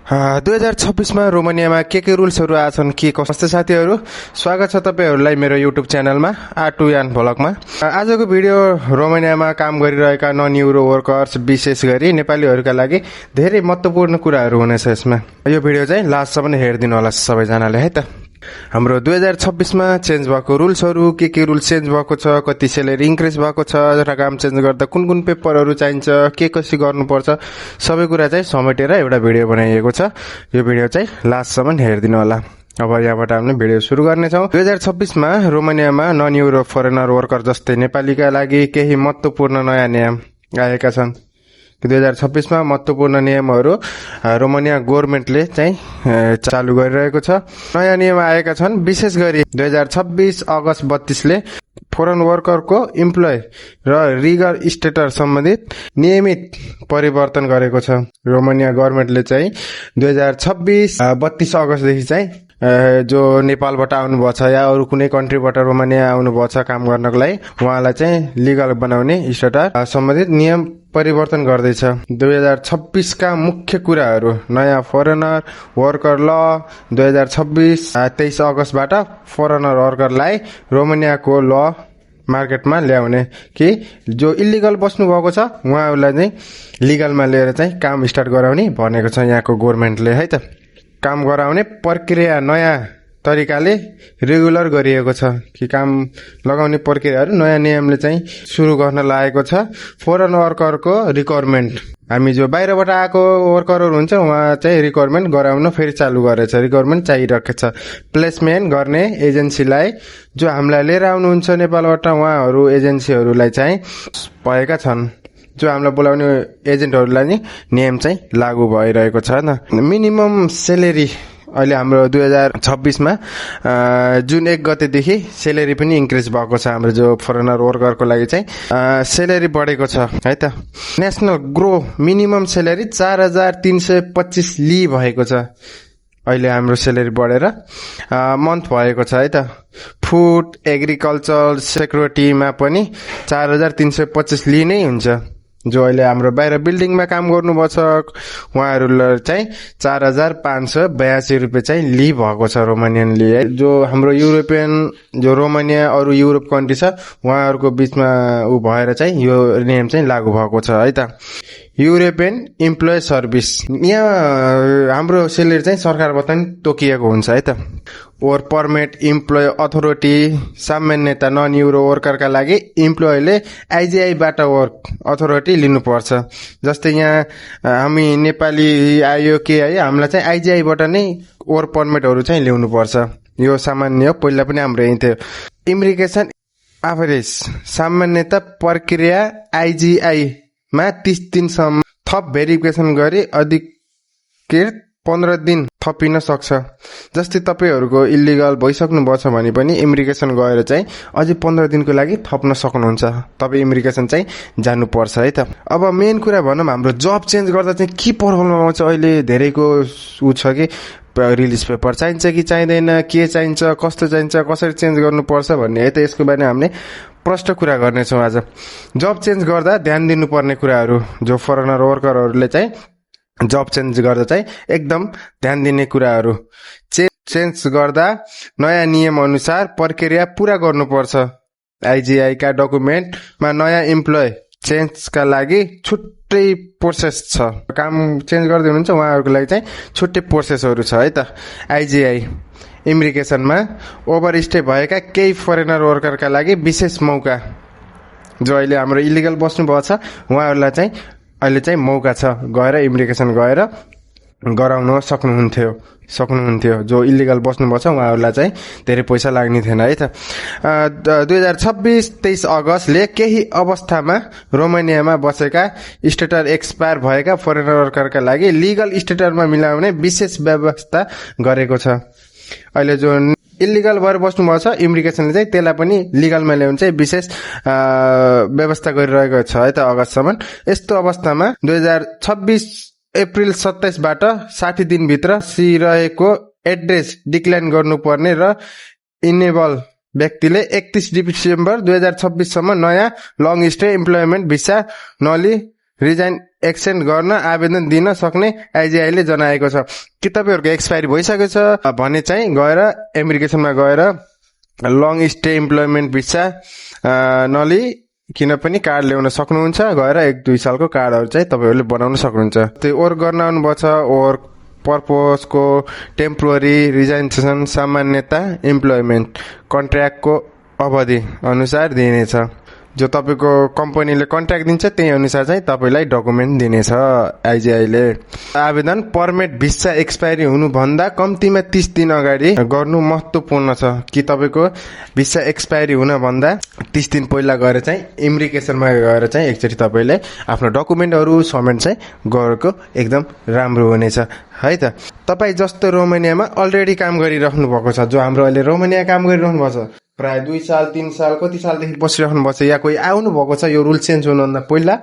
2026 मा रोमानियामा के रुल्सहरू आछन् के कस्तो साथीहरू स्वागत छ तपाईहरुलाई मेरो युट्युब च्यानलमा आटुयान भ्लगमा। आजको भिडियो रोमानियामा काम गरिरहेका नन युरो वर्कर्स विशेष गरी नेपालीहरुका लागि धेरै महत्त्वपूर्ण कुराहरू हुनेछ। यसमा यो भिडियो चाहिँ लास्टसम्म हेर्दिनु होला सबैजनाले है त। हाम्रो 2026 मा चेन्ज भएको रुल्सहरू के रुल्स चेन्ज भएको छ, कति सेलेरी इन्क्रिज भएको छ र काम चेन्ज गर्दा कुन कुन पेपरहरू चाहिन्छ, के कसरी गर्नुपर्छ, सबै कुरा चाहिँ समेटेर एउटा भिडियो बनाइएको छ। यो भिडियो चाहिँ लास्टसम्म हेर्दिनु होला। अब यहाँबाट हामीले भिडियो सुरु गर्नेछौँ। 2026 मा रोमानियामा नन युरो फरेनर वर्कर जस्तै नेपालीका लागि केही महत्त्वपूर्ण नयाँ नियम आएका छन्। 2026 मा महत्त्वपूर्ण नियमहरू रोमानिया गभर्नमेन्टले चाहिँ चालू गरिरहेको छ। नयाँ नियम आएका छन्। विशेष गरी 2026 अगस्त 32 ले फरेन वर्करको इम्प्लोइ र रिगल स्टेटस सम्बन्धित नियमित परिवर्तन गरेको छ। रोमानिया गभर्नमेन्टले चाहिँ 2026 32 अगस्तदेखि चाहिँ जो नेपालबाट आउनुभएको छ या अरू कुनै कन्ट्रीबाट रोमानिया आउनुभएको छ काम गर्नको लागि उहाँलाई चाहिँ लिगल बनाउने स्टेटस सम्बन्धित नियम परिवर्तन गर्दैछ। 2026 का मुख्य कुराहरू नयाँ फरेनर वर्कर ल 2026 23 अगस्तबाट फरेनर वर्करलाई रोमानियाको ल मार्केटमा ल्याउने कि जो इलिगल बस्नु भएको छ उहाँहरूलाई चाहिँ लिगलमा लिएर चाहिँ काम स्टार्ट गराउने भनेको छ यहाँको गभर्नमेन्टले है त। काम गराउने प्रक्रिया नयाँ तरिकाले रेगुलर गरिएको छ कि काम लगाउने प्रक्रियाहरू नयाँ नियमले चाहिँ सुरु गर्न लागेको छ। फरेन वर्करको रिक्वायरमेन्ट हामी जो बाहिरबाट आएको वर्करहरू हुन्छ उहाँ चाहिँ रिक्वायरमेन्ट गराउन फेरि चालू गरेछ। रिक्वायरमेन्ट चाहिरहेको छ। प्लेसमेन्ट गर्ने एजेन्सीलाई जो हामीलाई लिएर आउनुहुन्छ नेपालबाट उहाँहरू एजेन्सीहरूलाई चाहिँ भएका छन्। जो हामीलाई बोलाउने एजेन्टहरूलाई नि नियम चाहिँ लागू भइरहेको छ न। मिनिमम सेलेरी अहिले हाम्रो 2026 मा जुन 1 गतेदेखि सेलेरी पनि इन्क्रिज भएको छ। हाम्रो जो फरेनर वर्करको लागि चाहिँ सेलेरी बढेको छ है त। नेशनल ग्रो मिनिमम सेलेरी 4325 ली भएको छ। अहिले हाम्रो सेलेरी बढेर मन्थ भएको छ है त। फुड एग्रिकल्चर सेक्युरिटीमा पनि 4325 ली नै हुन्छ। जो अहिले हाम्रो बाहिर बिल्डिङमा काम गर्नुभएको छ उहाँहरूलाई चाहिँ 4582 रुपियाँ चाहिँ ली भएको छ रोमानियन ली है। जो हाम्रो युरोपियन जो रोमानिया अरू युरोप कन्ट्री छ उहाँहरूको बीचमा उ भएर चाहिँ यो नियम चाहिँ लागू भएको छ है त। युरोपियन इम्प्लोइ सर्भिस यहाँ हाम्रो सेलेरी चाहिँ सरकारबाट नि तोकिएको हुन्छ है त। वर्क परमिट इम्प्लोइ अथोरिटी सामान्यतया नन युरो वर्करका लागि इम्प्लोइले आइजिआईबाट वर्क अथोरिटी लिनुपर्छ। जस्तै यहाँ हामी नेपाली आयो के आयो हामीलाई चाहिँ आइजिआईबाट नै वर्क पर्मिटहरू चाहिँ ल्याउनुपर्छ। यो सामान्य हो, पहिला पनि हाम्रो यही थियो। इमिग्रेसन एभरेज सामान्यतया प्रक्रिया आइजिआईमा 30 दिनसम्म थप भेरिफिकेसन गरी अधिकृत 15 दिन थपिन सक्छ। जस्तै तपाईहरुको इलिगल भइसक्नु भएको छ भने पनि इमिग्रेसन गएर चाहिँ अझै 15 दिनको लागि थप्न सक्नुहुन्छ। तपाई इमिग्रेसन चाहिँ जानुपर्छ है त। अब मेन कुरा भनौं हाम्रो जब चेन्ज गर्दा चाहिँ के प्रब्लम आउँछ अहिले धेरैको उ छ कि रिलिज पेपर चाहिन्छ कि चाहिँदैन, के चाहिन्छ, कस्तो चाहिन्छ, कसरी चेन्ज गर्नुपर्छ भन्ने है त। यसको बारेमा हामीले प्रष्ट कुरा गर्नेछौँ आज। जब चेन्ज गर्दा ध्यान दिनुपर्ने कुराहरू जो फरेनर वर्करहरूले चाहिँ जब चेन्ज गर्दा चाहिँ एकदम ध्यान दिने कुराहरू। चेन्ज गर्दा नयाँ नियम अनुसार प्रक्रिया पूरा गर्नुपर्छ। आइजिआई का डकुमेन्टमा नयाँ इम्प्लोइ चेन्जका लागि छुट्टै प्रोसेस छ। काम चेन्ज गर्दै हुनुहुन्छ उहाँहरूको लागि चाहिँ छुट्टै प्रोसेसहरू छ है त। आइजिआई इमिग्रेसनमा ओभरस्टे भएका केही फरेनर वर्करका लागि विशेष मौका। जो अहिले हाम्रो इलिगल बस्नु भएको छ उहाँहरूलाई चाहिँ अहिले चाहिँ मौका छ गएर इमिग्रेसन गएर गराउन सक्नुहुन्थ्यो। जो इलिगल बस्नुभएको छ उहाँहरूलाई चाहिँ धेरै पैसा लाग्ने थिएन है त। 2026-23 अगस्तले केही अवस्थामा रोमानियामा बसेका स्टेटस एक्सपायर भएका फरेनर वर्करका लागि लिगल स्टेटसमा मिलाउने विशेष व्यवस्था गरेको छ। अहिले जो इलिगल भएर बस्नुभएको छ इमिग्रेसनले चाहिँ त्यसलाई पनि लिगलमा ल्याउन चाहिँ विशेष व्यवस्था गरिरहेको छ है त अगस्तसम्म। यस्तो अवस्थामा 2026 अप्रिल 27 बाट 60 दिनभित्र रहेको एड्रेस डिक्लाइन गर्नुपर्ने र इनेबल व्यक्तिले 31 डिसेम्बर 2026 सम्म नयाँ लङ स्टे इम्प्लोइमेन्ट भिसा नली रिजाइन एक्सटेन्ड गर्न आवेदन दिन सक्ने आइजिआईले जनाएको छ। कि तपाईँहरूको एक्सपायरी भइसकेको छ भने चाहिँ गएर इमिग्रेसनमा गएर लङ स्टे इम्प्लोइमेन्ट भिसा नलिई किन पनि कार्ड ल्याउन सक्नुहुन्छ। गएर 1-2 सालको कार्डहरू चाहिँ तपाईँहरूले बनाउन सक्नुहुन्छ। त्यो वर्क गर्न आउनुभएको छ, वर्क पर्पजको टेम्पोररी रिजाइनेसन सामान्यता इम्प्लोइमेन्ट कन्ट्र्याक्टको अवधि अनुसार दिनेछ। जो तपाईँको कम्पनीले कन्ट्र्याक्ट दिन्छ त्यही अनुसार चाहिँ तपाईँलाई डकुमेन्ट दिनेछ आइजिआईले। आवेदन पर्मिट भिसा एक्सपायरी हुनुभन्दा कम्तीमा 30 दिन अगाडि गर्नु महत्त्वपूर्ण छ। कि तपाईँको भिसा एक्सपायरी हुनभन्दा 30 दिन पहिला गएर चाहिँ इमिग्रेसनमा गएर चाहिँ एकचोटि तपाईँले आफ्नो डकुमेन्टहरू समेट चाहिँ गरेको एकदम राम्रो हुनेछ है त। तपाईँ जस्तो रोमानियामा अलरेडी काम गरिराख्नु भएको छ, जो हाम्रो अहिले रोमानिया काम गरिराख्नु भएको छ, प्राय 2 साल 3 साल कति सालदेखि बसिराख्नु भएको छ, या कोही आउनु भएको छ यो रुल चेन्ज हुनुभन्दा पहिला,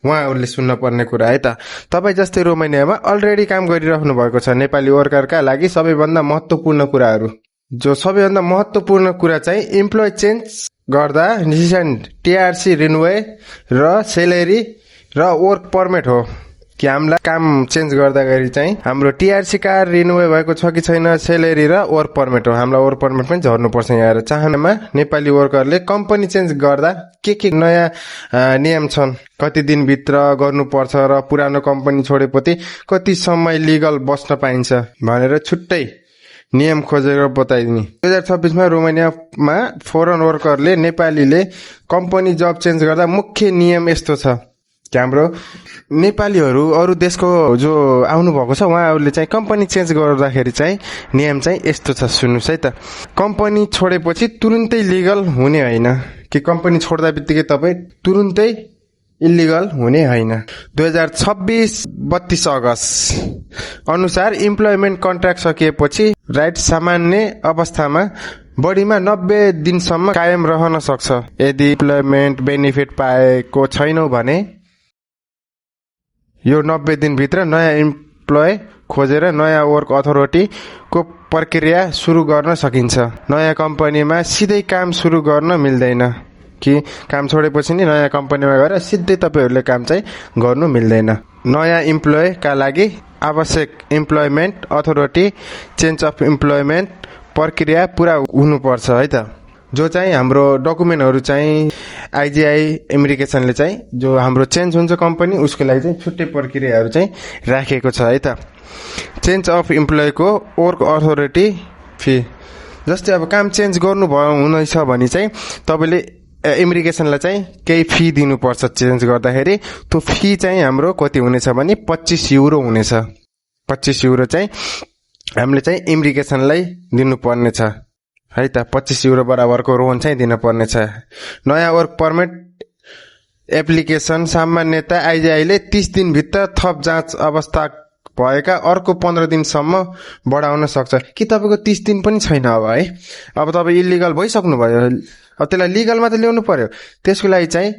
उहाँहरूले सुन्न पर्ने कुरा है त। तपाईँ जस्तै रोमानियामा अलरेडी काम गरिराख्नु भएको छ नेपाली वर्करका लागि सबैभन्दा महत्त्वपूर्ण कुराहरू, जो सबैभन्दा महत्त्वपूर्ण कुरा चाहिँ इम्प्लोइ चेन्ज गर्दा रिसेन्ट टिआरसी रिन्युए र सेलेरी र वर्क पर्मिट हो। कि हामीलाई काम चेन्ज गर्दाखेरि चाहिँ हाम्रो टिआरसी कार्ड रिन्युए भएको छ कि छैन, सेलेरी र वर्क पर्मिट हो। हामीलाई वर्क पर्मिट पनि झर्नुपर्छ। यहाँ आएर चाहनामा नेपाली वर्करले कम्पनी चेन्ज गर्दा के नयाँ नियम छन्, कति दिनभित्र गर्नुपर्छ र पुरानो कम्पनी छोडेपछि कति समय लिगल बस्न पाइन्छ भनेर छुट्टै नियम खोजेर बताइदिने। 2026मा रोमानियामा फरेन वर्करले नेपालीले कम्पनी जब चेन्ज गर्दा मुख्य नियम यस्तो छ कि हाम्रो नेपालीहरू अरू देशको जो आउनु भएको छ उहाँहरूले चाहिँ कम्पनी चेन्ज गर्दाखेरि चाहिँ नियम चाहिँ यस्तो छ, सुन्नुहोस् है त। कम्पनी छोडेपछि तुरुन्तै लिगल हुने होइन, कि कम्पनी छोड्दा बित्तिकै तपाईँ तुरुन्तै इलिगल हुने होइन। 2026 32 अगस्त अनुसार इम्प्लोइमेन्ट कन्ट्र्याक्ट सकिएपछि राइट सामान्य अवस्थामा बढीमा 90 दिनसम्म कायम रहन सक्छ। यदि इम्प्लोइमेन्ट बेनिफिट पाएको छैनौ भने यो 90 दिनभित्र नयाँ इम्प्लोय खोजेर नयाँ वर्क अथोरिटीको प्रक्रिया सुरु गर्न सकिन्छ। नयाँ कम्पनीमा सिधै काम सुरु गर्न मिल्दैन, कि काम छोडेपछि नि नयाँ कम्पनीमा गएर सिधै तपाईँहरूले काम चाहिँ गर्नु मिल्दैन। नयाँ इम्प्लोयका लागि आवश्यक employment authority change of employment प्रक्रिया पुरा हुनुपर्छ है त। जो चाहिँ हाम्रो डकुमेन्टहरू चाहिँ आइजिआई इमिग्रेसनले चाहिँ जो हाम्रो चेन्ज हुन्छ कम्पनी उसको लागि चाहिँ छुट्टै प्रक्रियाहरू चाहिँ राखेको छ है त। चेन्ज अफ इम्प्लोयको वर्क अथोरिटी फी, जस्तै अब काम चेन्ज गर्नुभयो हुनेछ भने चाहिँ तपाईँले इमिग्रेसनलाई चाहिँ केही फी दिनुपर्छ चेन्ज गर्दाखेरि। त्यो फी चाहिँ हाम्रो कति हुनेछ भने 25 युरो हुनेछ। 25 युरो चाहिँ हामीले चाहिँ इमिग्रेसनलाई दिनुपर्ने छ है त। 25 युरो बराबरको रोन चाहिँ दिनुपर्ने छ। नयाँ वर्क पर्मिट एप्लिकेसन सामान्यता आइजिआईले 30 दिनभित्र थप जाँच अवस्था भएका अर्को 15 दिनसम्म बढाउन सक्छ। कि तपाईँको 30 दिन पनि छैन अब है, अब तपाईँ इलिगल भइसक्नु भयो, अब त्यसलाई लिगलमा त ल्याउनु पर्यो। त्यसको लागि चाहिँ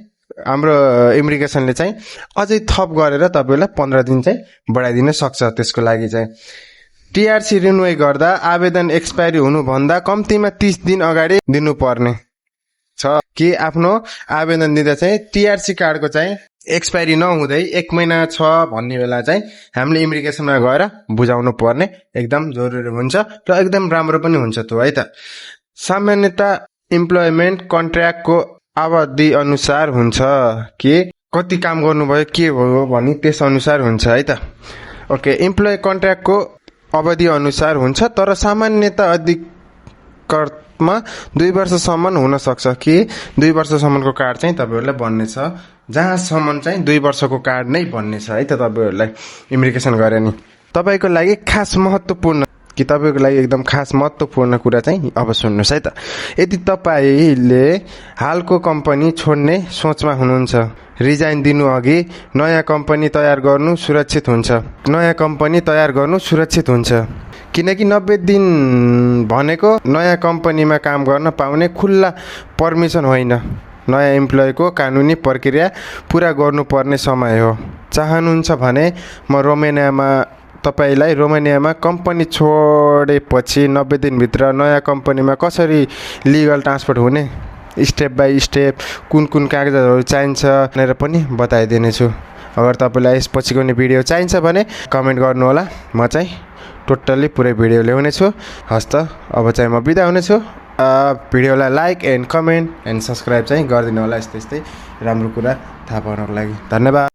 हाम्रो इमिग्रेसनले चाहिँ अझै थप गरेर तपाईँलाई 15 दिन चाहिँ बढाइदिन सक्छ। त्यसको लागि चाहिँ टिआरसी रिन्युए गर्दा आवेदन एक्सपायरी हुनुभन्दा कम्तीमा 30 दिन अगाडि दिनुपर्ने छ। कि आफ्नो आवेदन दिँदा चाहिँ टिआरसी कार्डको चाहिँ एक्सपायरी नहुँदै 1 महिना छ भन्ने बेला चाहिँ हामीले इमिग्रेसनमा गएर बुझाउनु पर्ने एकदम जरुरी हुन्छ र एकदम राम्रो पनि हुन्छ त्यो है त। सामान्यता इम्प्लोइमेन्ट कन्ट्र्याक्टको अवधि अनुसार हुन्छ, कि कति काम गर्नुभयो के भयो भने त्यस अनुसार हुन्छ है त। ओके, इम्प्लोइ कन्ट्र्याक्टको अवधि अनुसार हुन्छ, तर सामान्यता अधिकतमा 2 वर्षसम्म हुन सक्छ। कि 2 वर्षसम्मको कार्ड चाहिँ तपाईँहरूलाई बन्नेछ, जहाँसम्म चाहिँ 2 वर्षको कार्ड नै बन्नेछ है त तपाईँहरूलाई इमिग्रेसन गरे नि। तपाईँको लागि खास महत्त्वपूर्ण, कि तपाईँको लागि एकदम खास महत्त्वपूर्ण कुरा चाहिँ अब सुन्नुहोस् है त। यदि तपाईँले हालको कम्पनी छोड्ने सोचमा हुनुहुन्छ, रिजाइन दिनु अघि नयाँ कम्पनी तयार गर्नु सुरक्षित हुन्छ। नयाँ कम्पनी तयार गर्नु सुरक्षित हुन्छ किनकि 90 दिन भनेको नयाँ कम्पनीमा काम गर्न पाउने खुल्ला पर्मिसन होइन, नयाँ इम्प्लोयको कानुनी प्रक्रिया पुरा गर्नुपर्ने समय हो। चाहनुहुन्छ भने म तपाईँलाई रोमानियामा कम्पनी छोडेपछि 90 दिनभित्र नयाँ कम्पनीमा कसरी लिगल ट्रान्सफर हुने, स्टेप बाई स्टेप कुन कुन कागजातहरू चाहिन्छ भनेर पनि बताइदिनेछु। अगर तपाईँलाई यसपछिको नि भिडियो चाहिन्छ भने कमेन्ट गर्नु होला म चाहिँ टोटल्ली पुरै भिडियो ल्याउने छु हस् त अब चाहिँ म बिदा हुनेछु भिडियोलाई like and comment and subscribe चाहिँ गरिदिनु होला यस्तै राम्रो कुरा थाहा पाउनको लागि धन्यवाद